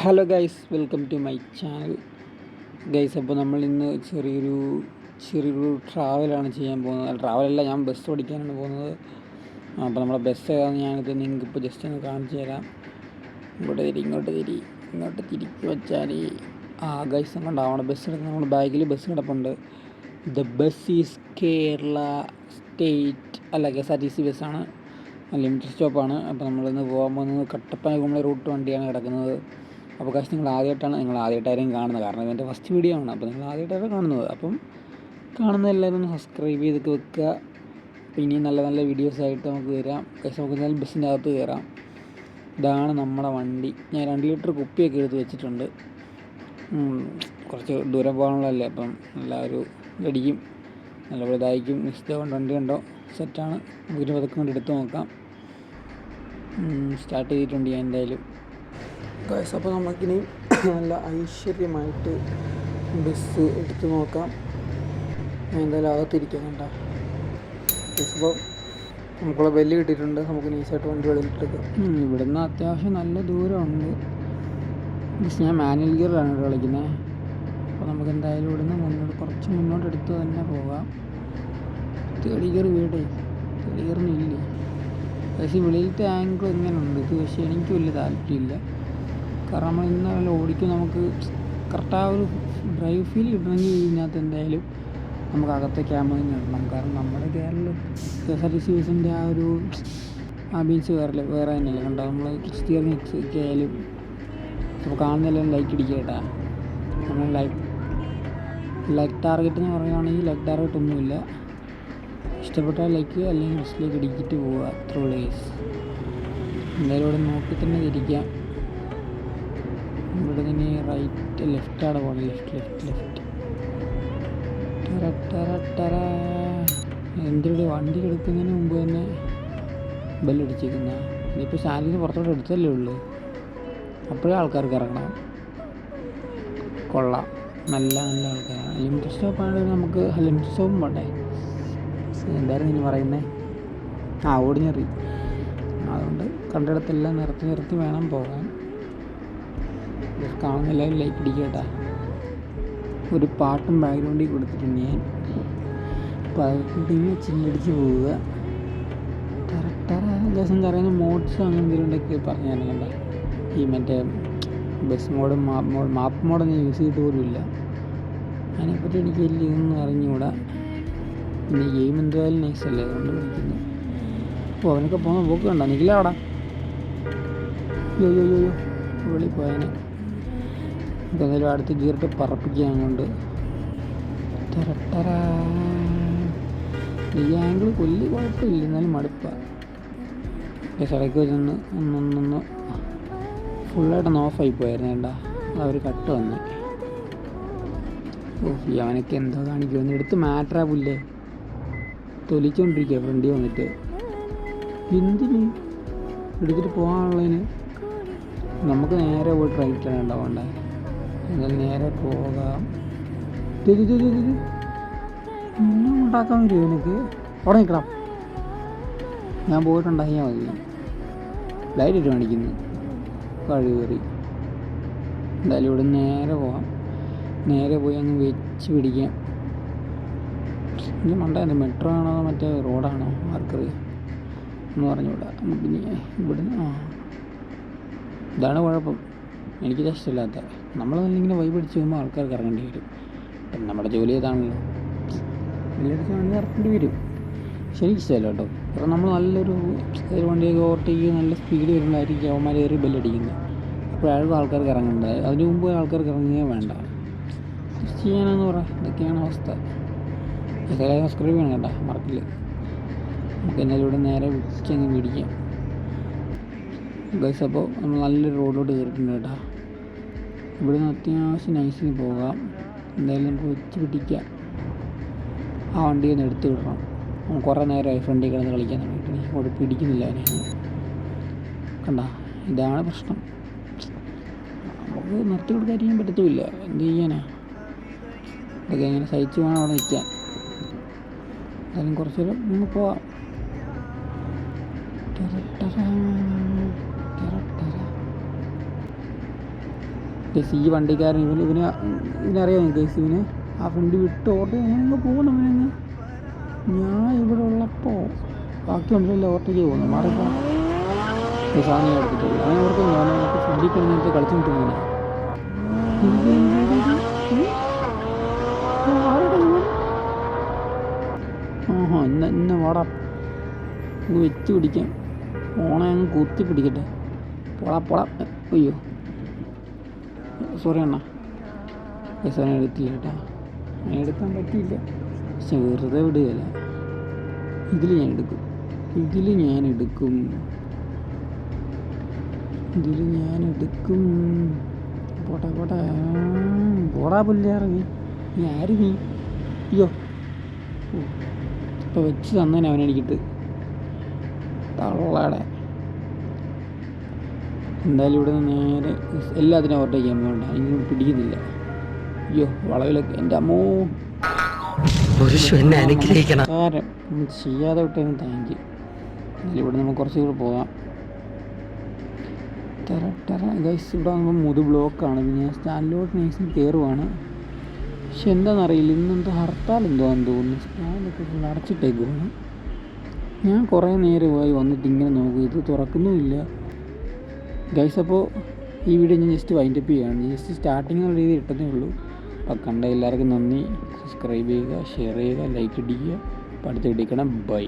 Hello guys, welcome to my channel. Guys, അപ്പോൾ നമ്മൾ ഇന്ന് ചെറിയൊരു ട്രാവലാണ് ചെയ്യാൻ പോകുന്നത്. ട്രാവലല്ല, ഞാൻ ബസ് ഓടിക്കാനാണ് പോകുന്നത്. അപ്പോൾ നമ്മുടെ ബസ് ഏതാണെന്ന് ഞാനിത് നിങ്ങൾക്കിപ്പോൾ ജസ്റ്റ് ഒന്ന് കാണിച്ചു തരാം. ഇങ്ങോട്ട് തിരിച്ചു വെച്ചാൽ ഗൈസ് കണ്ടോ, നമ്മുടെ ബസ് എടുക്കുന്ന നമ്മുടെ ബാഗിൽ ബസ് കിടപ്പുണ്ട്. The bus is Kerala state KSRTC ബസ്സാണ്. ലിമിറ്റഡ് സ്റ്റോപ്പാണ്. അപ്പോൾ നമ്മളിന്ന് പോകാൻ പോകുന്നത് കട്ടപ്പന കുമളി റൂട്ട് വണ്ടിയാണ് കിടക്കുന്നത്. അപ്പോൾ കാശ് നിങ്ങൾ ആദ്യമായിട്ടായിരിക്കും കാണുന്നത്, കാരണം ഇതെൻ്റെ ഫസ്റ്റ് വീഡിയോ ആണ്. അപ്പോൾ നിങ്ങൾ ആദ്യമായിട്ടാണ് കാണുന്നത്. അപ്പം കാണുന്ന എല്ലാവരും ഒന്ന് സബ്സ്ക്രൈബ് ചെയ്തൊക്കെ വെക്കുക. അപ്പോൾ ഇനിയും നല്ല നല്ല വീഡിയോസായിട്ട് നമുക്ക് വരാം. കാശ് നമുക്ക് എന്തായാലും ബസ്സിൻ്റെ അകത്ത് കയറാം. ഇതാണ് നമ്മുടെ വണ്ടി. ഞാൻ 2 ലിറ്റർ കുപ്പിയൊക്കെ എടുത്ത് വെച്ചിട്ടുണ്ട്. കുറച്ച് ദൂരം പോകാനുള്ളതല്ലേ, അപ്പം എല്ലാവരും അടിക്കും, നല്ലപോലെ ഇതായിരിക്കും. വണ്ടി കണ്ടോ, സെറ്റാണ്. നമുക്ക് പതുക്കെ കൊണ്ട് എടുത്ത് നോക്കാം. സ്റ്റാർട്ട് ചെയ്തിട്ടുണ്ട് ഞാൻ എന്തായാലും. ഗൈസ്, അപ്പോൾ നമുക്കിനി നല്ല ഐശ്വര്യമായിട്ട് ബസ് എടുത്ത് നോക്കാം. ഞാൻ എന്തായാലും അകത്തിരിക്കാം കേട്ടോ. അപ്പോൾ നമുക്കുള്ള ബെല്ല് കിട്ടിയിട്ടുണ്ട്. നമുക്ക് നൈസായിട്ട് വണ്ടി വെളിയിട്ടെടുക്കാം. ഇവിടുന്ന് അത്യാവശ്യം നല്ല ദൂരമുണ്ട്. ബസ് ഞാൻ മാനുവൽ ഗിയറിലാണ് കളിക്കുന്നത്. അപ്പോൾ നമുക്ക് എന്തായാലും ഇവിടുന്ന് കുറച്ച് മുന്നോട്ട് എടുത്ത് തന്നെ പോകാം. തേർഡ് ഗിയർ ഗിയറൊന്നും ഇല്ലേ. പക്ഷേ വെളിയിലത്തെ ആംഗിൾ എങ്ങനെയുണ്ട് ഇത്, പക്ഷേ എനിക്ക് വലിയ താല്പര്യമില്ല. കാരണം നമ്മൾ ഇന്നലെ ഓടിക്കും, നമുക്ക് കറക്റ്റ് ആ ഒരു ഡ്രൈവ് ഫീൽ കിട്ടണമെങ്കിൽ ഇതിനകത്ത് എന്തായാലും നമുക്ക് അകത്തെ ക്യാമറ തന്നെ ഇടണം. കാരണം നമ്മുടെ KSRTC ബസ്സിൻ്റെ ആ ഒരു ആംബിയൻസ് വേറെ തന്നെയല്ലേ കണ്ടോ. നമ്മൾ സ്റ്റിയറിംഗ് ഒക്കെ ആയാലും അപ്പോൾ കാണുന്നതെല്ലാം ലൈക്ക് അടിക്കുക കേട്ടോ. നമ്മൾ ലൈക്ക് ടാർഗറ്റ് എന്ന് പറയുകയാണെങ്കിൽ ലൈക്ക് ടാർഗറ്റ് ഒന്നുമില്ല. ഇഷ്ടപ്പെട്ടാൽ ലൈക്ക്, അല്ലെങ്കിൽ ബസ്സിലേക്ക് അടിക്കിട്ട് പോവുക, അത്ര ഉള്ള കേസ്. എന്തായാലും ഇവിടെ നോക്കി തന്നെ തിരിക്കാം. ഇവിടെ നിന്ന് റൈറ്റ് ലെഫ്റ്റാണ് പോകുന്നത്. ലെഫ്റ്റ് എന്തിവിടെ വണ്ടി എടുക്കുന്നതിന് മുമ്പ് തന്നെ ബെല്ലടിച്ചിരിക്കുന്ന. ഇതിപ്പോൾ ചാനലിന് പുറത്തോട്ട് എടുത്തല്ലേ ഉള്ളൂ, അപ്പോഴേ ആൾക്കാർക്ക് ഇറങ്ങണം. കൊള്ളാം, നല്ല ആൾക്കാരാണ്. ലിമിറ്റഡ് സ്റ്റോപ്പാണെങ്കിൽ നമുക്ക് ലിമിറ്റഡ് സ്റ്റോപ്പും പോട്ടെ. എന്തായിരുന്നു ഇനി പറയുന്നത്, ഓർഡിനറി. അതുകൊണ്ട് കണ്ടിടത്തെല്ലാം നിർത്തി വേണം പോകാൻ. കാണുന്നില്ലാലും ലൈക്ക് അടിക്കുക കേട്ടോ. ഒരു പാട്ടും ബാക്ക്ഗ്രൗണ്ടിൽ കൊടുത്തിട്ടുണ്ട് ഞാൻ. അപ്പോൾ അതൊക്കെ ചില്ലടിച്ച് പോവുക. ദിവസം പറയുന്ന മോഡ്സ് അങ്ങനെ എന്തെങ്കിലും ഉണ്ടെങ്കിൽ പറഞ്ഞു തരണ്ട. ഈ മറ്റേ ബസ് മോഡും മാപ്പ് മോഡൊന്നും യൂസ് ചെയ്തിട്ട് പോലും ഇല്ല. അതിനെപ്പറ്റി എനിക്ക് വലിയ ഇതൊന്നും അറിഞ്ഞുകൂടാ. പിന്നെ ഗെയിം എന്തായാലും നൈസല്ലേ, അതുകൊണ്ട് കളിക്കുന്നു. അപ്പോൾ അവനൊക്കെ പോകുന്ന പോക്ക് കണ്ടോ, നിൽക്കില്ലാടാ. യോ വെളി പോയാനെ. നമുക്ക് എന്തായാലും അടുത്ത് ഗിയറിട്ട് പറപ്പിക്കാൻ കൊണ്ട് ഈ ആംഗിൾ കൊല്ലി കുഴപ്പമില്ല, എന്നാലും മടുപ്പാണ്. ഇടയ്ക്ക് വെച്ചൊന്ന് ഒന്നൊന്ന് ഫുള്ളായിട്ടൊന്ന് ഓഫായി പോയായിരുന്നു കേട്ടാ. അവർ കട്ട് വന്നേ. അവനൊക്കെ എന്തോ കാണിക്കുമെന്ന് എടുത്ത് മാറ്ററാവില്ലേ, തൊലിച്ചുകൊണ്ടിരിക്കുക ഫ്രണ്ടിൽ വന്നിട്ട്. എന്തിന് എടുത്തിട്ട് പോകാനുള്ളതിന് നമുക്ക് നേരെ പോയിട്ട് റൈറ്റാണ് ഉണ്ടാവണ്ടേ. എന്നാലും നേരെ പോകാം. ഇന്നും ഉണ്ടാക്കാൻ വരുമോ എനിക്ക്? അവിടെ നിൽക്കണം, ഞാൻ പോയിട്ടുണ്ടാക്കിയാൽ മതി. ലൈറ്റ് ഇട്ട് കാണിക്കുന്നു, കഴിവേറി. എന്തായാലും ഇവിടെ നേരെ പോകാം. നേരെ പോയി അങ്ങ് വെച്ച് പിടിക്കാം. ഇനി മണ്ടായിരുന്നു, മെട്രോ ആണോ മറ്റേ റോഡാണോ ആർക്കറിയാം എന്ന് പറഞ്ഞുകൂടാ. നമുക്കിനി ഇവിടുന്ന് ഇതാണ് കുഴപ്പം, എനിക്കിത് ഇഷ്ടമില്ലാത്ത. നമ്മൾ ഇങ്ങനെ വൈബ് അടിച്ച് പോകുമ്പോൾ ആൾക്കാർക്ക് ഇറങ്ങേണ്ടി വരും. പിന്നെ നമ്മുടെ ജോലി ഏതാണല്ലോ, ബെല്ലടിച്ച് വണ്ടി ഇറക്കേണ്ടി വരും. ശരിക്കിഷ്ടമല്ല കേട്ടോ. കാരണം നമ്മൾ നല്ലൊരു വണ്ടിയൊക്കെ ഓവർടേക്ക് നല്ല സ്പീഡ് വരുമ്പോഴായിരിക്കും അവന്മാർ കയറി ബെല്ലടിക്കുന്നത്. അപ്പോഴാണ് ആൾക്കാർക്ക് ഇറങ്ങേണ്ടത്. അതിന് മുമ്പ് ആൾക്കാർക്ക് ഇറങ്ങുകയും വേണ്ട. ചെയ്യാനെന്ന് പറയാം, ഇതൊക്കെയാണ് അവസ്ഥ. സബ്സ്ക്രൈബ് ചെയ്യണം കേട്ടോ, മറക്കില്ല. നമുക്ക് എന്നാലും ഇവിടെ നേരെ വിളിച്ചങ്ങ് പിടിക്കാം. ഗൈസ്, അപ്പോൾ നമ്മൾ നല്ലൊരു റോഡിലോട്ട് കയറിയിട്ടുണ്ട് കേട്ടോ. ഇവിടെ നിന്ന് അത്യാവശ്യം നൈസിന് പോകാം. എന്തായാലും നമുക്ക് വെച്ച് പിടിക്കാം. ആ വണ്ടി ഒന്ന് എടുത്ത് വിടണം. കുറേ നേരമായി ഫ്രണ്ടിൽ കിടന്ന് കളിക്കാൻ തുടങ്ങിയിട്ട് ഇങ്ങോട്ട് പിടിക്കുന്നില്ല അതിനെ. കണ്ട, ഇതാണ് പ്രശ്നം. നമുക്ക് നിർത്തി കൊടുക്കാതിരിക്കാൻ പറ്റത്തുമില്ല, എന്ത് ചെയ്യാനാ. ഇതൊക്കെ എങ്ങനെ സഹിച്ച് വേണം അവിടെ നിൽക്കാൻ. എന്തായാലും കുറച്ച് നേരം ഒന്ന് പോവാം. ഗൈസ് ഈ വണ്ടിക്കാരൻ ഇവനറിയാം ഗൈസ് ഇവന് ആ ഫ്രണ്ട് വിട്ട് ഓട്ടോ എങ്ങനെ പോകണം ഇവനങ്ങ്. ഞാൻ ഇവിടെ ഉള്ളപ്പോൾ ബാക്കി വണ്ടിയില്ല ഓട്ടോയ്ക്ക് പോകുന്നു മാറിപ്പോ സാധനം എടുത്തിട്ടുള്ളൂ. അങ്ങനെ ഓർക്കും ഞാൻ ഫ്രണ്ടിൽ കഴിഞ്ഞിട്ട് കളിച്ചുകൊണ്ടിരുന്നില്ല. ആഹാ ഇന്ന വാടാ അങ്ങ് വെച്ച് പിടിക്കാം. ഓണെ അങ്ങ് കുത്തി പിടിക്കട്ടെ. പൊള അയ്യോ സോറി അണ്ണാ. സാധനം എടുത്തില്ല കേട്ടോ. എടുക്കാൻ പറ്റിയില്ല. പക്ഷെ വെറുതെ വിടുകയല്ല. ഇതിൽ ഞാൻ എടുക്കും. പോടാ പുല്ലാറങ്ങി. നീ ആര് നീ? അയ്യോ ഇപ്പോൾ വെച്ച് തന്നെ അവനെനിക്കിട്ട് തള്ളാടെ. എന്തായാലും ഇവിടെ നിന്ന് നേരെ എല്ലാത്തിനും ഓവർടേക്ക് ചെയ്യാൻ പോകണ്ട. അതിനൊന്നും പിടിക്കുന്നില്ല. അയ്യോ വളവിലൊക്കെ എൻ്റെ അമ്മോ കാരം ചെയ്യാതെ വിട്ടതിന് താങ്ക് യു. എന്നാലും ഇവിടെ നമുക്ക് കുറച്ച് കൂടെ പോകാം. ഗൈസ് ഇവിടെ വന്നപ്പോൾ ബ്ലോക്കാണ്. പിന്നെ ഞാൻ സ്റ്റാൻഡിലോട്ട് നൈസിൽ കയറുവാണ്. പക്ഷെ എന്താണെന്നറിയില്ല, ഇന്നെന്തോ ഹർത്താൽ എന്തോന്ന് തോന്നുന്നു. സ്റ്റാൻഡൊക്കെ ഫുൾ അടച്ചിട്ടേക്കുവാണ്. ഞാൻ കുറേ നേരമായി വന്നിട്ട് ഇങ്ങനെ നോക്കും, ഇത് തുറക്കുന്നുമില്ല. ഗൈസ് അപ്പോൾ ഈ വീഡിയോ ഞാൻ ജസ്റ്റ് വൈൻഡപ്പ് ചെയ്യുകയാണ്. ജസ്റ്റ് സ്റ്റാർട്ടിങ് എന്നുള്ള രീതിയിൽ ഇട്ടതേ ഉള്ളൂ. അപ്പോൾ കണ്ട എല്ലാവർക്കും നന്ദി. സബ്സ്ക്രൈബ് ചെയ്യുക, ഷെയർ ചെയ്യുക, ലൈക്ക് അടിക്കുക. അപ്പോൾ അടുത്ത വീഡിയോ കാണാം. ബൈ.